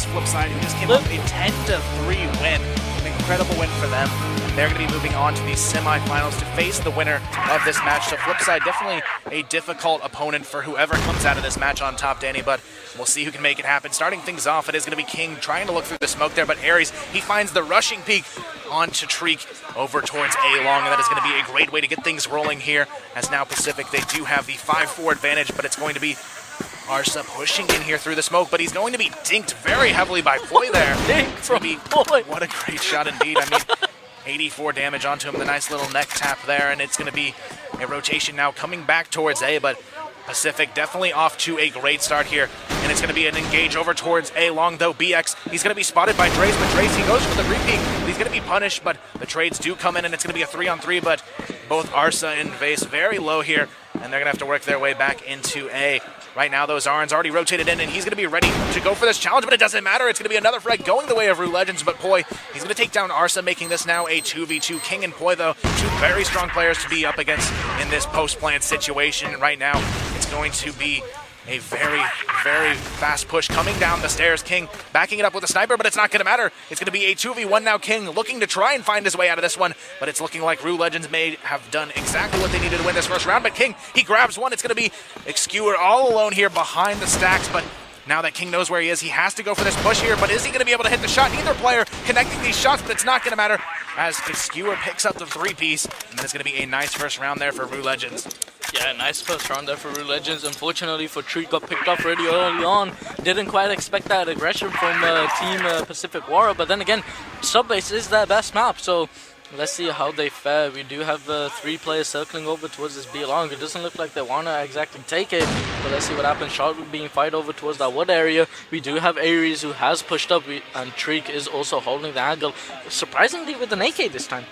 against Flipside, who just came off a 10-3 win. An incredible win for them. They're going to be moving on to the semifinals to face the winner of this match. So Flipside, definitely a difficult opponent for whoever comes out of this match on top, Danny, but we'll see who can make it happen. Starting things off, it is going to be King trying to look through the smoke there, but Aries, he finds the rushing peak onto Treek over towards A.Long, and that is going to be a great way to get things rolling here, as now Pacific, they do have the 5-4 advantage, but it's going to be Arsa pushing in here through the smoke, but he's going to be dinked very heavily by Poi there. It's going to be, what a great shot indeed. I mean, 84 damage onto him, the nice little neck tap there, and it's going to be a rotation now coming back towards A, but Pacific definitely off to a great start here, and it's going to be an engage over towards A.Long, though BX, he's going to be spotted by Drace, but Drace, he goes for the repeat. He's going to be punished, but the trades do come in, and it's going to be a 3-on-3, but both Arsa and Vase very low here, and they're going to have to work their way back into A. Right now, though, Zarin's already rotated in, and he's going to be ready to go for this challenge, but it doesn't matter. It's going to be another frag going the way of ruLegends, but Poi, he's going to take down Arsa, making this now a 2v2. King and Poi, though, two very strong players to be up against in this post-plant situation. Right now, it's going to be a very, very fast push coming down the stairs. King backing it up with a sniper, but it's not going to matter. It's going to be a 2v1 now. King looking to try and find his way out of this one, but it's looking like ruLegends may have done exactly what they needed to win this first round, but King, he grabs one. It's going to be Executor all alone here behind the stacks, but now that King knows where he is, he has to go for this push here, but is he going to be able to hit the shot? Neither player connecting these shots, but it's not going to matter as Executor picks up the 3-piece, and then it's going to be a nice first round there for ruLegends. Yeah, nice first round there for ruLegends. Unfortunately for Treek, got picked off really early on. Didn't quite expect that aggression from Team Pacific.Wara, but then again, Subbase is their best map, so let's see how they fare. We do have 3 players circling over towards this B-Long. It doesn't look like they want to exactly take it, but let's see what happens. Shot being fired over towards that wood area. We do have Aries who has pushed up, and Treek is also holding the angle, surprisingly with an AK this time.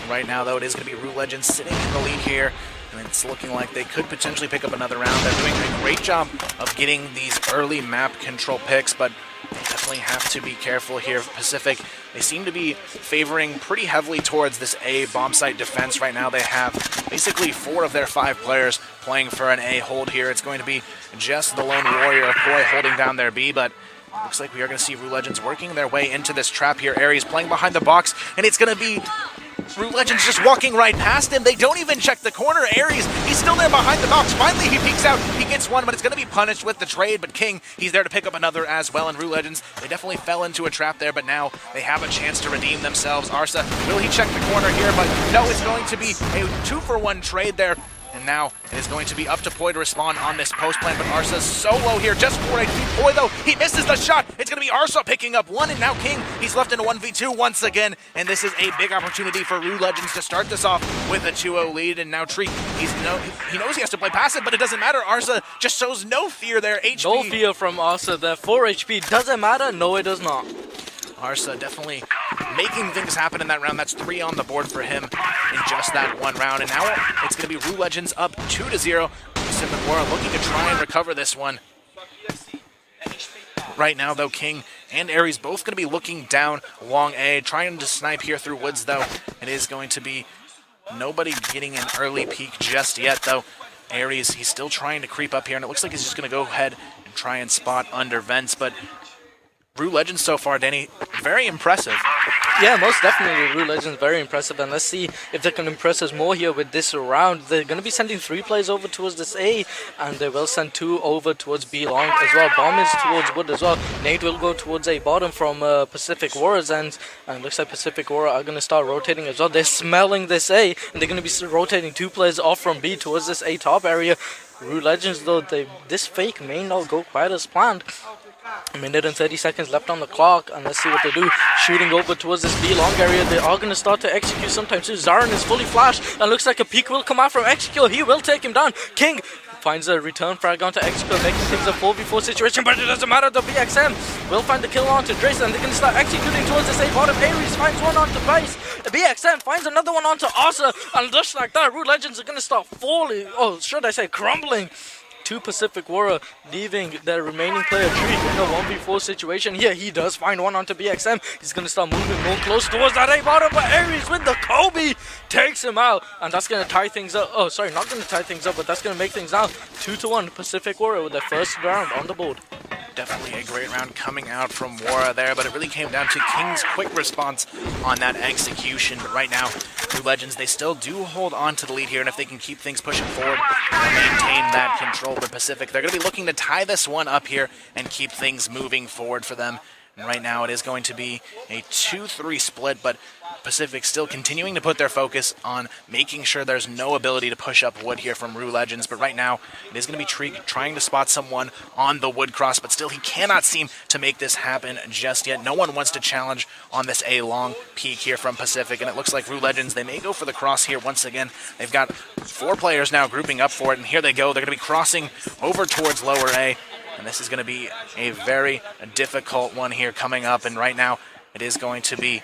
Right now, though, it is going to be ruLegends sitting in the lead here, and it's looking like they could potentially pick up another round. They're doing a great job of getting these early map control picks, but they definitely have to be careful here. Pacific, they seem to be favoring pretty heavily towards this A bomb site defense right now. They have basically 4 of their 5 players playing for an A hold here. It's going to be just the lone warrior of Poi holding down their B, but looks like we are going to see ruLegends working their way into this trap here. Aries playing behind the box, and it's going to be ruLegends just walking right past him. They don't even check the corner. Aries, he's still there behind the box. Finally, he peeks out. He gets one, but it's going to be punished with the trade. But King, he's there to pick up another as well. And ruLegends, they definitely fell into a trap there, but now they have a chance to redeem themselves. Arsa, will he check the corner here? But no, it's going to be a 2-for-1 trade there. And now it is going to be up to Poi to respond on this post plan, but Arsa's so low here, just 4 HP. Poi, though, he misses the shot. It's going to be Arsa picking up 1, and now King, he's left in a 1v2 once again, and this is a big opportunity for ruLegends to start this off with a 2-0 lead, and now Treek, he knows he has to play passive, but it doesn't matter. Arsa just shows no fear there. HP. No fear from Arsa there. 4 HP. Does it matter? No, it does not. Arsa definitely making things happen in that round. That's 3 on the board for him in just that 1 round. And now it's going to be ruLegends up 2-0. Pacific.Wara looking to try and recover this one. Right now, though, King and Aries both going to be looking down long A, trying to snipe here through woods, though. It is going to be nobody getting an early peek just yet, though. Aries, he's still trying to creep up here, and it looks like he's just going to go ahead and try and spot under vents, but ruLegends so far, Danny, very impressive. Yeah, most definitely ruLegends very impressive, and let's see if they can impress us more here with this round. They're going to be sending 3 players over towards this A, and they will send 2 over towards B long as well. Bomb is towards wood as well. Nate will go towards A bottom from Pacific.Wara's end, and looks like Pacific.Wara are going to start rotating as well. They're smelling this A, and they're going to be rotating 2 players off from B towards this A top area. ruLegends, though, this fake may not go quite as planned. A minute and 30 seconds left on the clock, and let's see what they do. Shooting over towards this B long area. They are going to start to execute sometime soon. Zarin is fully flashed, and looks like a peek will come out from Execute. He will take him down. King finds a return frag onto Execute, making things a 4v4 situation, but it doesn't matter. The BXM will find the kill onto Drace, and they're going to start executing towards this A bottom. Aries finds one onto base. The BXM finds another one onto Arsa, and just like that, ruLegends are going to start falling, oh, should I say crumbling, to Pacific.Wara, leaving their remaining player Treek in a 1v4 situation. Here he does find one onto BXM. He's going to start moving more close towards that A bottom, but Aries with the Kobe takes him out, and that's going to tie things up. Oh, sorry, not going to tie things up, but that's going to make things now 2-1 Pacific.Wara with their first round on the board. Definitely a great round coming out from Wara there, but it really came down to King's quick response on that execution. But right now, ruLegends, they still do hold on to the lead here, and if they can keep things pushing forward and maintain that control with Pacific, they're going to be looking to tie this one up here and keep things moving forward for them. And right now, it is going to be a 2-3 split, but Pacific still continuing to put their focus on making sure there's no ability to push up wood here from ruLegends. But right now, it is going to be Treek trying to spot someone on the wood cross, but still he cannot seem to make this happen just yet. No one wants to challenge on this A-long peak here from Pacific, and it looks like ruLegends, they may go for the cross here once again. They've got 4 players now grouping up for it, and here they go. They're going to be crossing over towards lower A. And this is going to be a very difficult one here coming up. And right now, it is going to be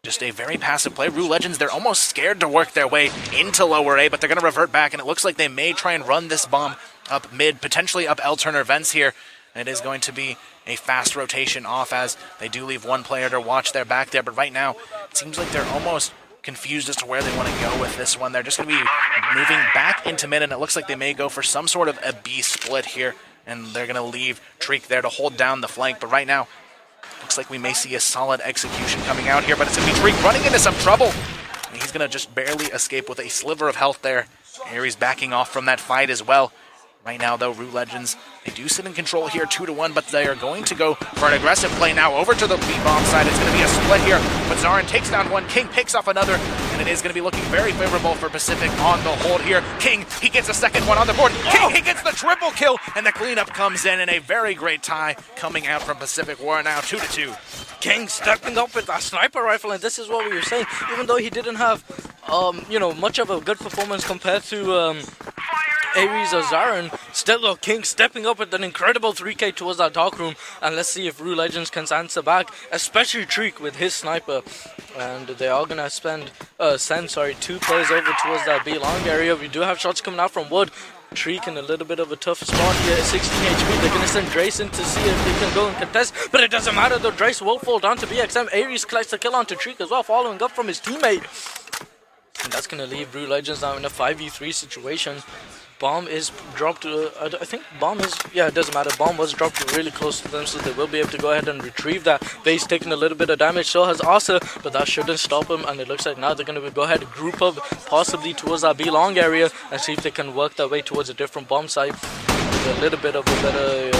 just a very passive play. ruLegends, they're almost scared to work their way into lower A, but they're going to revert back. And it looks like they may try and run this bomb up mid, potentially up L Turner vents here. And it is going to be a fast rotation off as they do leave one player to watch their back there. But right now, it seems like they're almost confused as to where they want to go with this one. They're just going to be moving back into mid, and it looks like they may go for some sort of a B split here. And they're going to leave Treek there to hold down the flank. But right now, looks like we may see a solid execution coming out here. But it's going to be Treek running into some trouble. And he's going to just barely escape with a sliver of health there. Aries backing off from that fight as well. Right now, though, ruLegends, they do sit in control here 2-1, but they are going to go for an aggressive play now over to the B-bomb side. It's going to be a split here, but Zarin takes down one. King picks off another, and it is going to be looking very favorable for Pacific on the hold here. King, he gets a second one on the board. King, he gets the triple kill, and the cleanup comes in a very great tie coming out from Pacific.Wara now 2-2. King stepping up with that sniper rifle, and this is what we were saying. Even though he didn't have, much of a good performance compared to Aries or Zarin, still though, King stepping up with an incredible 3K towards that dark room, and let's see if ruLegends can answer back, especially Treek with his sniper. And they are gonna send 2 players over towards that B long area. We do have shots coming out from wood. Treek in a little bit of a tough spot here, 16 HP. They're gonna send Drace in to see if they can go and contest, but it doesn't matter though. Drace will fall down to BXM. Aries collects the kill onto Treek as well, following up from his teammate. And that's gonna leave ruLegends now in a 5v3 situation. Bomb is dropped, I think bomb is, yeah, it doesn't matter. Bomb was dropped really close to them, so they will be able to go ahead and retrieve that. Base taking a little bit of damage, so has Asa, but that shouldn't stop him. And it looks like now they're going to go ahead and group up possibly towards that B long area and see if they can work their way towards a different bomb site with a little bit of a better...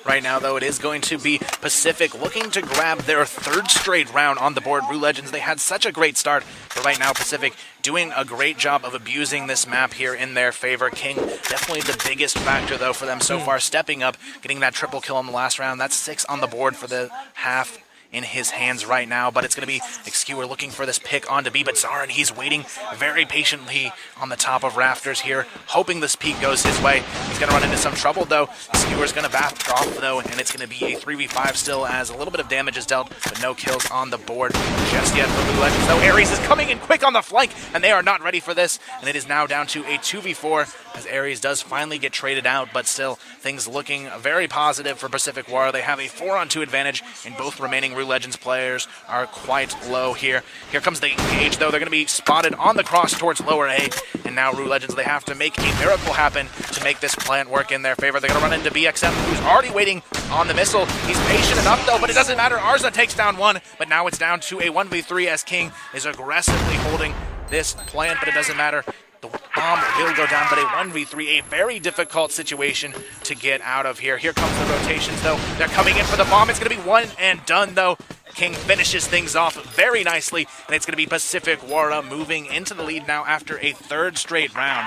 Right now, though, it is going to be Pacific looking to grab their 3rd straight round on the board. ruLegends, they had such a great start, but right now Pacific doing a great job of abusing this map here in their favor. King, definitely the biggest factor, though, for them so far, stepping up, getting that triple kill in the last round. That's 6 on the board for the half in his hands right now, but it's going to be Executor looking for this pick onto B, but Zarin, he's waiting very patiently on the top of rafters here, hoping this peak goes his way. He's going to run into some trouble, though. Executor's going to back off, though, and it's going to be a 3v5 still, as a little bit of damage is dealt, but no kills on the board just yet for ruLegends, though. Aries is coming in quick on the flank, and they are not ready for this, and it is now down to a 2v4, as Aries does finally get traded out, but still, things looking very positive for Pacific.Wara. They have a 4-on-2 advantage, and both remaining ruLegends players are quite low here. Here comes the engage, though. They're going to be spotted on the cross towards lower A, and now ruLegends, they have to make a miracle happen to make this plant work in their favor. They're going to run into BXM, who's already waiting on the missile. He's patient enough, though, but it doesn't matter. Arza takes down one, but now it's down to a 1v3 as King is aggressively holding this plant, but it doesn't matter. The bomb will go down, but a 1v3, a very difficult situation to get out of here. Here comes the rotations, though. They're coming in for the bomb. It's going to be one and done, though. King finishes things off very nicely, and it's going to be Pacific.Wara moving into the lead now after a 3rd straight round.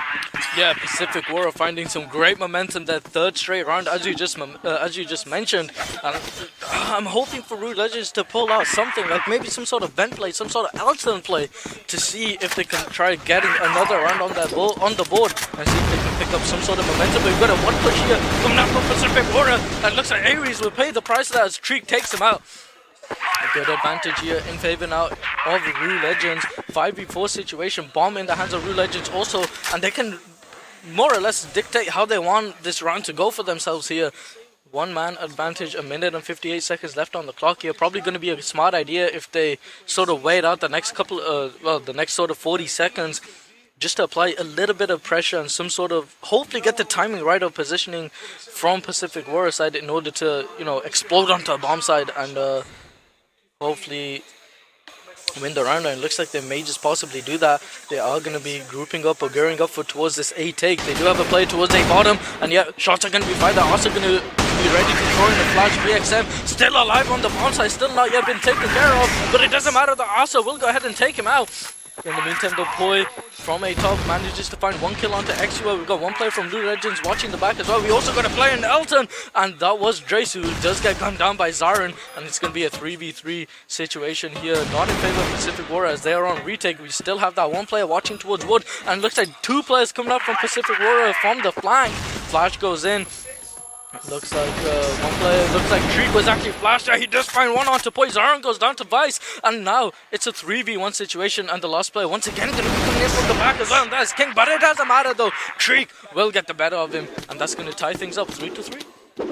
Yeah, Pacific.Wara finding some great momentum that 3rd straight round, as you just mentioned. I'm hoping for ruLegends to pull out something, like maybe some sort of vent play, some sort of L-turn play, to see if they can try getting another round on that on the board and see if they can pick up some sort of momentum. We've got a 1 push here coming out from Pacific.Wara, and looks like Aries will pay the price of that as Treek takes him out. A good advantage here in favor now of ruLegends. 5v4 situation, bomb in the hands of ruLegends also, and they can more or less dictate how they want this round to go for themselves here. 1-man advantage, 1 minute and 58 seconds left on the clock here. Probably going to be a smart idea if they sort of wait out the next couple, the next sort of 40 seconds. just to apply a little bit of pressure and some sort of, hopefully get the timing right of positioning from Pacific.Wara side in order to, explode onto a bomb side and hopefully win the round. And it looks like they may just possibly do that. They are going to be grouping up or gearing up towards this A take. They do have a play towards A bottom, and yeah, shots are going to be fired. They're also going to be ready to throw in the flash. BXM still alive on the bomb side, still not yet been taken care of, but it doesn't matter. The Asa will go ahead and take him out. In the meantime, though, Poi from a top manages to find 1 kill onto XUL. We've got one player from ruLegends watching the back as well. We also got a player in Elton, and that was Drace, who does get gunned down by Zarin, and it's going to be a 3v3 situation here. Not in favor of Pacific.Wara as they are on retake. We still have that one player watching towards wood, and it looks like 2 players coming up from Pacific.Wara from the flank. Flash goes in. Looks like one player, looks like Treek was actually flashed out. He does find one onto Poi. Zarin goes down to Vice, and now it's a 3v1 situation, and the last player once again going to be coming in from the back as well, and that's King, but it doesn't matter though. Treek will get the better of him, and that's going to tie things up 3-3.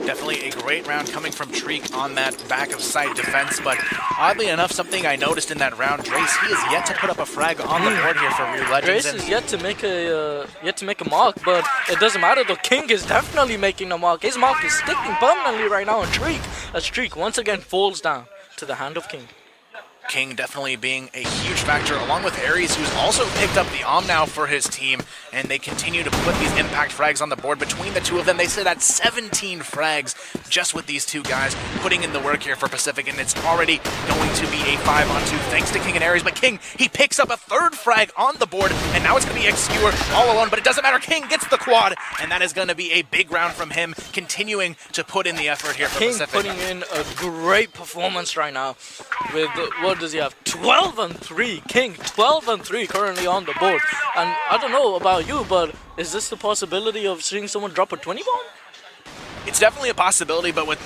Definitely a great round coming from Treek on that back of sight defense, but oddly enough, something I noticed in that round, Drace, he is yet to put up a frag on the board here for ruLegends. Drace is yet to make a mark, but it doesn't matter though. King is definitely making a mark. His mark is sticking permanently right now on Treek, as Treek once again falls down to the hand of King. King definitely being a huge factor, along with Aries, who's also picked up the now for his team, and they continue to put these impact frags on the board. Between the two of them, they sit at 17 frags just with these two guys putting in the work here for Pacific, and it's already going to be a 5-on-2 thanks to King and Aries. But King, he picks up a 3rd frag on the board, and now it's going to be Executor all alone, but it doesn't matter. King gets the quad, and that is going to be a big round from him, continuing to put in the effort here for King Pacific. putting in a great performance right now with, what does he have? 12-3. King 12-3 currently on the board. And I don't know about you, but is this the possibility of seeing someone drop a 20 bomb? It's definitely a possibility, but with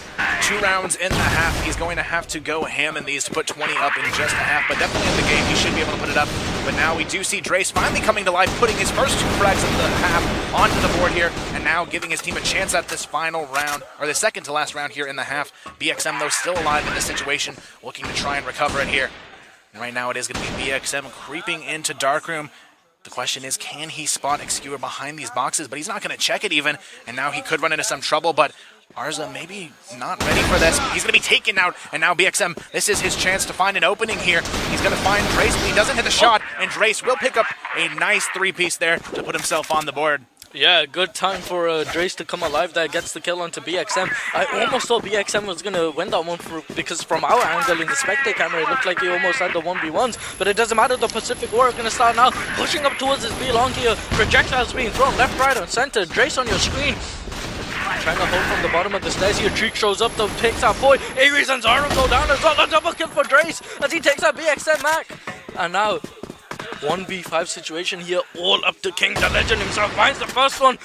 2 rounds in the half, he's going to have to go ham in these to put 20 up in just a half, but definitely in the game, he should be able to put it up. But now we do see Drace finally coming to life, putting his first 2 frags of the half onto the board here, and now giving his team a chance at this final round, or the second to last round here in the half. BXM, though, still alive in this situation, looking to try and recover it here. And right now it is going to be BXM creeping into Darkroom. The question is, can he spot Executor behind these boxes? But he's not going to check it even, and now he could run into some trouble, but Arza maybe not ready for this. He's going to be taken out, and now BXM, this is his chance to find an opening here. He's going to find Drace, but he doesn't hit the shot, and Drace will pick up a nice 3-piece there to put himself on the board. Yeah, good time for Drace to come alive. That gets the kill onto BXM. I almost thought BXM was going to win that one because from our angle in the spectator camera, it looked like he almost had the 1v1s. But it doesn't matter. The Pacific.Wara going to start now, pushing up towards this B-long here. Projectiles being thrown left, right, and center. Drace on your screen. Trying to hold from the bottom of the stairs here. Treek shows up, though, takes out Poi. Aries and Zarin go down as well. A double kill for Drace as he takes out BXM Mac. And now 1v5 situation here, all up to King. The legend himself finds the first one,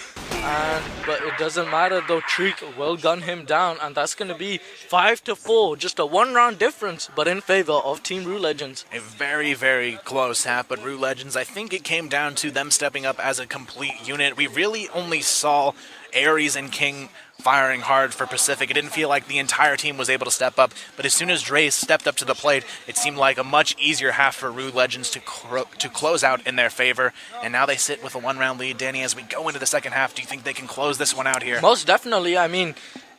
but it doesn't matter though. Treek will gun him down, and that's going to be 5-4, just a 1-round difference, but in favor of Team ruLegends. A very, very close half, but ruLegends, I think it came down to them stepping up as a complete unit. We really only saw Aries and King firing hard for Pacific. It didn't feel like the entire team was able to step up, but as soon as Drace stepped up to the plate, it seemed like a much easier half for ruLegends to close out in their favor, and now they sit with a 1-round lead. Danny, as we go into the second half, do you think they can close this one out here? Most definitely. I mean,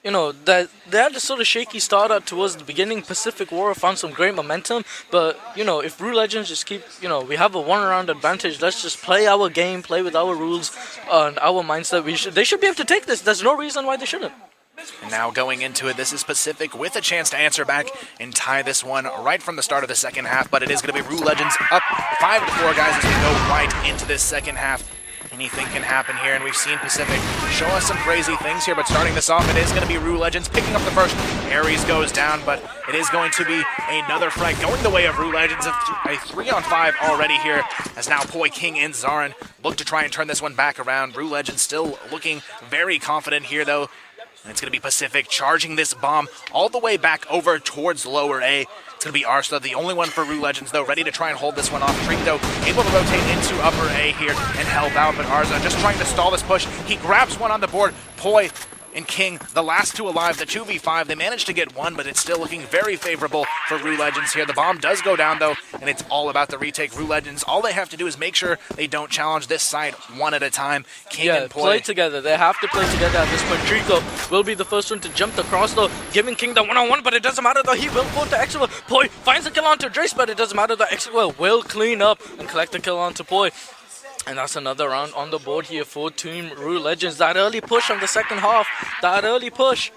they had a sort of shaky start out towards the beginning. Pacific.Wara found some great momentum, but, if ruLegends just keep, we have a 1-round advantage, let's just play our game, play with our rules and our mindset. They should be able to take this. There's no reason why they shouldn't. And now going into it, this is Pacific with a chance to answer back and tie this one right from the start of the second half, but it is going to be ruLegends up 5-4, guys, as we go right into this second half. Anything can happen here, and we've seen Pacific show us some crazy things here, but starting this off, it is going to be ruLegends picking up the first. Aries goes down, but it is going to be another frag going the way of ruLegends. A 3-on-5 already here, as now Poi, King, and Zarin look to try and turn this one back around. ruLegends still looking very confident here, though. And it's going to be Pacific charging this bomb all the way back over towards lower A. It's going to be Arsta, the only one for ruLegends, though, ready to try and hold this one off. Treek, though, able to rotate into upper A here and help out, but Arza just trying to stall this push. He grabs one on the board. Poi and King, the last two alive, the 2v5. They managed to get one, but it's still looking very favorable for ruLegends here. The bomb does go down, though, and it's all about the retake. ruLegends, all they have to do is make sure they don't challenge this side one at a time. King and Poi. Play together. They have to play together at this point. Trico will be the first one to jump the cross, though, giving King the one-on-one, but it doesn't matter, though. He will go to Executor. Poi finds the kill onto Drace, but it doesn't matter, though. Executor will clean up and collect the kill onto Poi. And that's another round on the board here for Team ruLegends. That early push on the second half, that early push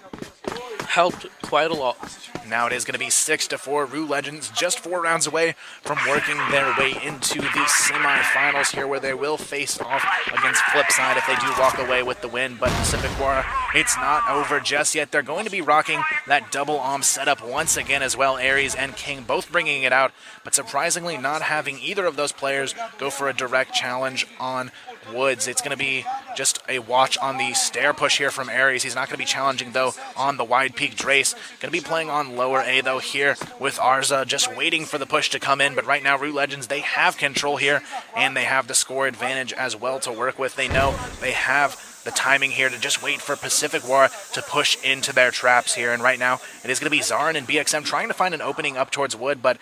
helped quite a lot. Now it is going to be 6-4. ruLegends just 4 rounds away from working their way into the semifinals here, where they will face off against Flipside if they do walk away with the win. But Pacific.Wara, it's not over just yet. They're going to be rocking that double ARM setup once again as well. Aries and King both bringing it out, but surprisingly not having either of those players go for a direct challenge on Woods. It's going to be just a watch on the stair push here from Aries. He's not going to be challenging, though, on the wide peak Drace. Going to be playing on lower A, though, here with Arza, just waiting for the push to come in. But right now, ruLegends, they have control here, and they have the score advantage as well to work with. They know they have the timing here to just wait for Pacific.Wara to push into their traps here. And right now, it is going to be Zarin and BXM trying to find an opening up towards Wood, but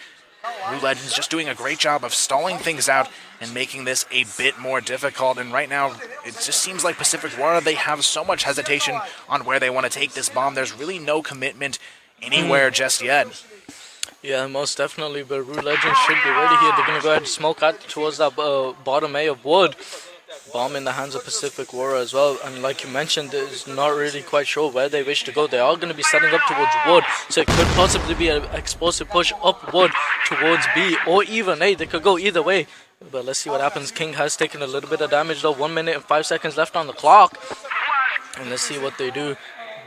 ruLegends just doing a great job of stalling things out and making this a bit more difficult. And right now, it just seems like Pacific.Wara, they have so much hesitation on where they want to take this bomb. There's really no commitment anywhere just yet. Yeah, most definitely, but ruLegends should be ready here. They're going to go ahead and smoke out towards that bottom A of Wood. Bomb in the hands of Pacific.Wara as well, and like you mentioned, is not really quite sure where they wish to go. They are going to be setting up towards Wood, so it could possibly be an explosive push up Wood towards B, or even A. They could go either way, but let's see what happens. King has taken a little bit of damage, though. 1 minute and 5 seconds left on the clock, and let's see what they do.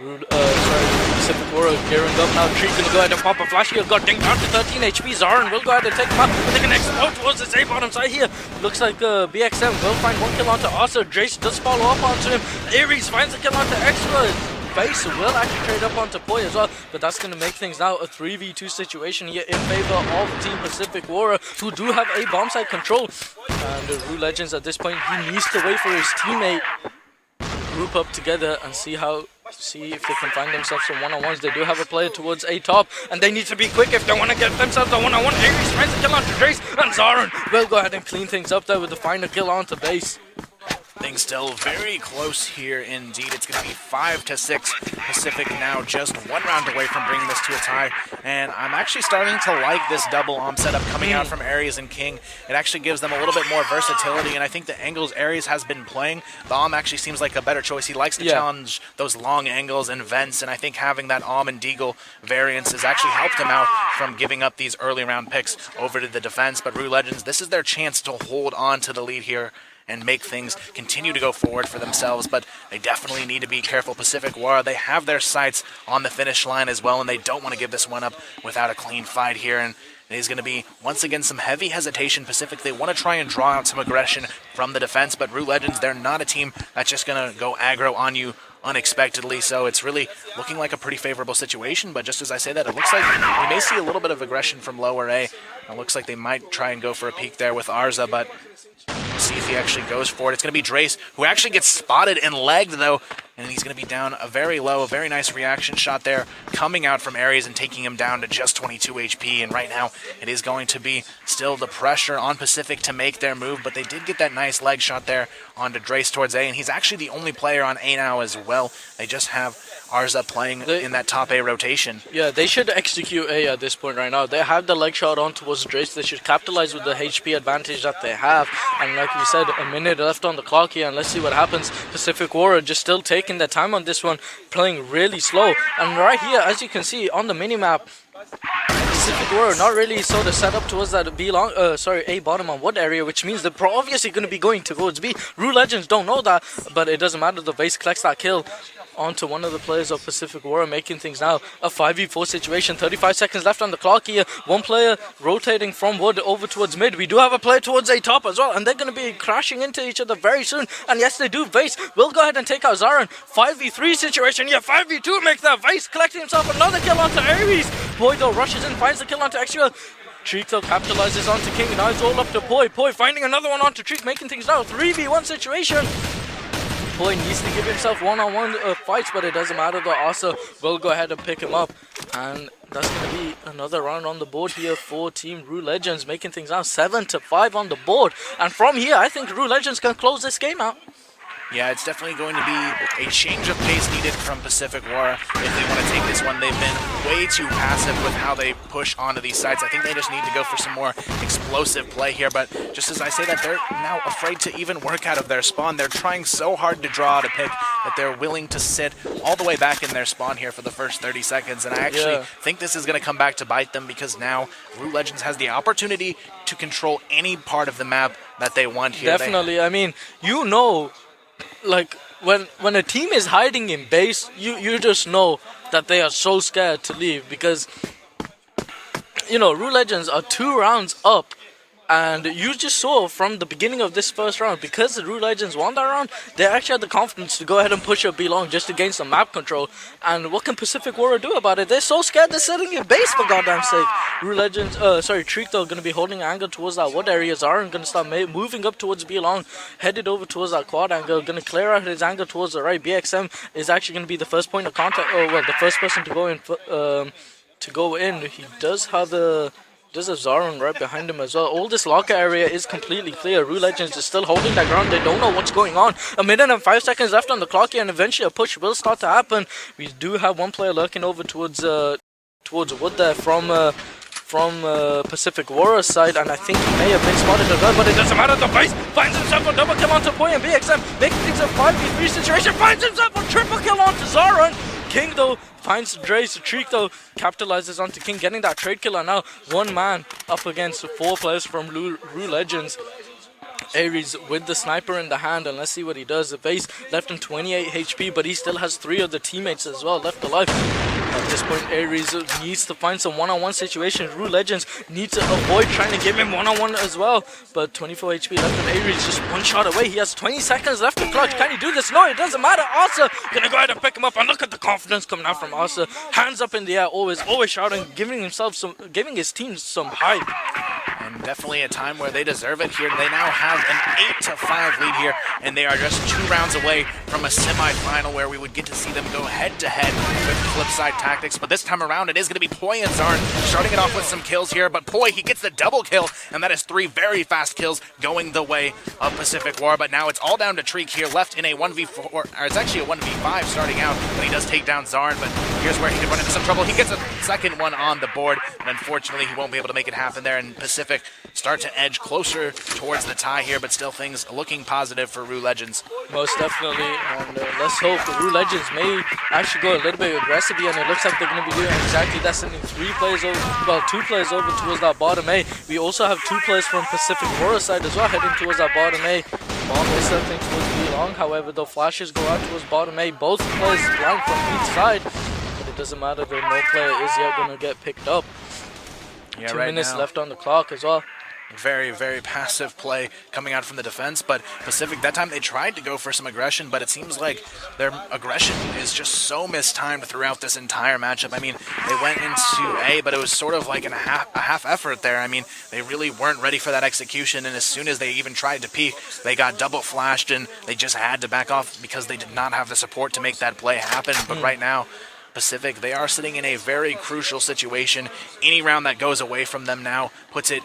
Pacific.Wara gearing up now. Tree gonna go ahead and pop a flash here. Got dinged down to 13 HP. Zarin will go ahead and take him out, but they can explode towards the A bottom side here. Looks like BXM will find one kill onto Arthur. Drace does follow up onto him. Aries finds a kill onto Extra. Face will actually trade up onto Poi as well, but that's going to make things now a 3v2 situation here in favor of Team Pacific.Wara, who do have a bomb site control. And ruLegends at this point, he needs to wait for his teammate group up together and see if they can find themselves some one-on-ones. They do have a player towards A top, and they need to be quick if they want to get themselves a one-on-one. Aries finds the kill onto Drace, and Zarin will go ahead and clean things up there with the final kill onto base. Things still very close here indeed. It's going to be 5-6. Pacific now just 1 round away from bringing this to a tie. And I'm actually starting to like this double ARM setup coming out from Aries and King. It actually gives them a little bit more versatility, and I think the angles Aries has been playing, the ARM actually seems like a better choice. He likes to challenge those long angles and vents, and I think having that ARM and Deagle variance has actually helped him out from giving up these early round picks over to the defense. But ruLegends, this is their chance to hold on to the lead here and make things continue to go forward for themselves, but they definitely need to be careful. Pacific.Wara, they have their sights on the finish line as well, and they don't want to give this one up without a clean fight here. And it is going to be, once again, some heavy hesitation. Pacific, they want to try and draw out some aggression from the defense, but ruLegends, they're not a team that's just going to go aggro on you unexpectedly, so it's really looking like a pretty favorable situation. But just as I say that, it looks like we may see a little bit of aggression from lower A. It looks like they might try and go for a peek there with Arza, but see if he actually goes for it. It's going to be Drace, who actually gets spotted and legged, though, and he's going to be down a very low, a very nice reaction shot there coming out from Aries and taking him down to just 22 HP. And right now, it is going to be still the pressure on Pacific to make their move, but they did get that nice leg shot there onto Drace towards A, and he's actually the only player on A now as well. They just have Arza playing in that top A rotation. Yeah, they should execute A at this point right now. They have the leg shot on towards Drace. They should capitalize with the HP advantage that they have. And like you said, a minute left on the clock here, and let's see what happens. Pacific.Wara just still taking their time on this one, playing really slow. And right here, as you can see on the minimap, Pacific.Wara not really sort of set up towards that A bottom on Wood area, which means they're obviously going to be going towards B. ruLegends don't know that, but it doesn't matter. The base collects that kill onto one of the players of Pacific.Wara, making things now a 5v4 situation. 35 seconds left on the clock here. One player rotating from Wood over towards mid. We do have a player towards A top as well, and they're going to be crashing into each other very soon. And yes, they do. Vase will go ahead and take out Zarin. 5v3 situation. Yeah, 5v2 makes that. Vase collecting himself another kill onto Aries. Poi though rushes in, finds the kill onto Extra. Treek though capitalizes onto King. Now it's all up to Poi. Poi finding another one onto Treek, making things now a 3v1 situation. Poi needs to give himself one-on-one fights, but it doesn't matter though. Asa will go ahead and pick him up. And that's going to be another round on the board here for Team ruLegends, making things now 7-5 on the board. And from here, I think ruLegends can close this game out. Yeah, it's definitely going to be a change of pace needed from Pacific.Wara if they want to take this one. They've been way too passive with how they push onto these sites. I think they just need to go for some more explosive play here, but just as I say that, they're now afraid to even work out of their spawn. They're trying so hard to draw out a pick that they're willing to sit all the way back in their spawn here for the first 30 seconds, and I actually think this is going to come back to bite them because now ruLegends has the opportunity to control any part of the map that they want here. Definitely. I mean, you know, like when a team is hiding in base, you just know that they are so scared to leave because, you know, ruLegends are 2 rounds up. And you just saw from the beginning of this first round, because the ruLegends won that round, they actually had the confidence to go ahead and push up B-Long just to gain some map control. And what can Pacific.Wara do about it? They're so scared they're sitting in base, for goddamn sake. ruLegends, Treek though, going to be holding angle towards that wood area. Zarin going to start moving up towards B-Long, headed over towards that quad angle, going to clear out his angle towards the right. BXM is actually going to be the first point of contact, the first person to go in. He does have a... There's a Zarin right behind him as well. All this locker area is completely clear. ruLegends is still holding that ground. They don't know what's going on. 1 minute and 5 seconds left on the clock here, and eventually a push will start to happen. We do have one player lurking over towards wood there from Pacific.Wara's side, and I think he may have been spotted as well, but it doesn't matter. The base finds himself a double kill onto Poi, and BXM making things a 5v3 situation, finds himself a triple kill onto Zarin. King though finds Drace. Treek though capitalizes onto King, getting that trade killer now. 1 man up against 4 players from ruLegends. Aries with the sniper in the hand, and let's see what he does. The base left him 28 HP, but he still has 3 of the teammates as well left alive. At this point, Aries needs to find some one-on-one situations. ruLegends need to avoid trying to give him one-on-one as well. But 24 HP left, and Aries just 1 shot away. He has 20 seconds left to clutch. Can he do this? No, it doesn't matter. Asa gonna go ahead and pick him up, and look at the confidence coming out from Asa. Hands up in the air, always shouting, giving his team some hype. And definitely a time where they deserve it here. They now have an 8-5 lead here, and they are just 2 rounds away from a semi-final where we would get to see them go head-to-head with Flipside Tactics. But this time around, it is going to be Poi and Zarin starting it off with some kills here. But Poi, he gets the double kill, and that is 3 very fast kills going the way of Pacific.Wara. But now it's all down to Treek here, left in a 1v4, or it's actually a 1v5 starting out, but he does take down Zarin. But here's where he could run into some trouble. He gets a second one on the board, and unfortunately, he won't be able to make it happen there. And Pacific start to edge closer towards the tie here, but still things looking positive for ruLegends. Most definitely, and let's hope ruLegends may actually go a little bit aggressive here, and it looks like they're going to be doing exactly that, sending 2 players over towards that bottom A. We also have 2 players from Pacific.Wara side as well heading towards that bottom A. Bomb is something towards B-Long, however, the flashes go out towards bottom A. Both players blind from each side, but it doesn't matter, though no player is yet going to get picked up. Yeah, 2 right minutes now, left on the clock as well. Very, very passive play coming out from the defense, but Pacific, that time they tried to go for some aggression, but it seems like their aggression is just so mistimed throughout this entire matchup. I mean, they went into A, but it was sort of like a half effort there. I mean, they really weren't ready for that execution, and as soon as they even tried to peek, they got double flashed, and they just had to back off because they did not have the support to make that play happen. But right now, Pacific, they are sitting in a very crucial situation. Any round that goes away from them now puts it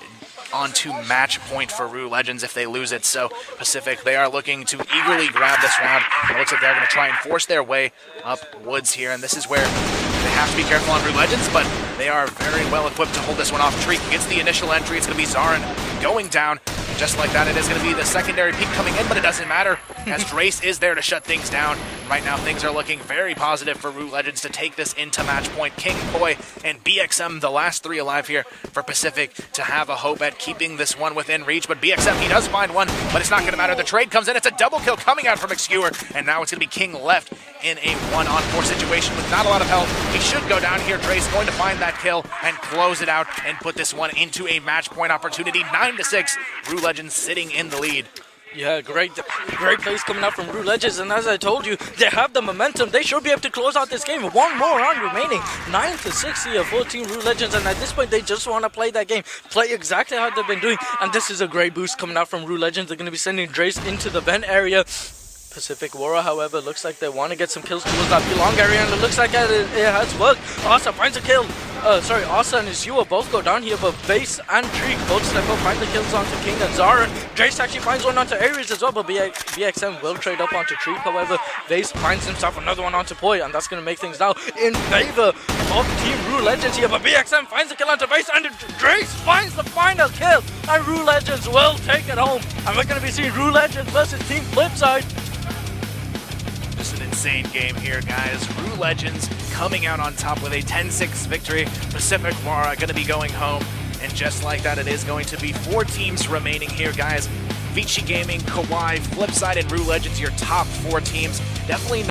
onto match point for ruLegends if they lose it. So Pacific, they are looking to eagerly grab this round. It looks like they're going to try and force their way up woods here, and this is where they have to be careful on ruLegends, but they are very well equipped to hold this one off. Treek gets the initial entry. It's going to be Zarin going down. Just like that, it is going to be the secondary peak coming in, but it doesn't matter as Drace is there to shut things down. Right now, things are looking very positive for ruLegends to take this into match point. King, Poi, and BXM, the last 3 alive here for Pacific, to have a hope at keeping this one within reach. But BXM, he does find one, but it's not going to matter. The trade comes in. It's a double kill coming out from Executor, and now it's going to be King left in a 1-on-4 situation with not a lot of health. He should go down here. Drace going to find that kill and close it out and put this one into a match point opportunity. 9-6, ruLegends sitting in the lead. Yeah, great plays coming out from ruLegends, and as I told you, they have the momentum. They should be able to close out this game. 1 more round remaining. 9-6 here for Team ruLegends, and at this point, they just want to play that game. Play exactly how they've been doing, and this is a great boost coming out from ruLegends. They're going to be sending Drace into the vent area. Pacific.Wara, however, looks like they want to get some kills towards that belong area, and it looks like it has worked. Asa finds a kill. Asa and Zua both go down here, but Base and Treek both step up, find the kills onto King and Zara. Jace actually finds one onto Ares as well, but BXM will trade up onto Treek. However, Base finds himself another one onto Poi, and that's going to make things now in favor of Team ruLegends here. But BXM finds the kill onto Base, and Jace finds the final kill, and ruLegends will take it home. And we're going to be seeing ruLegends versus Team Flipside. Just an insane game here, guys. ruLegends coming out on top with a 10-6 victory. Pacific.Wara going to be going home. And just like that, it is going to be 4 teams remaining here, guys. Vici Gaming, KOWAI, Flipside, and ruLegends, your top 4 teams. Definitely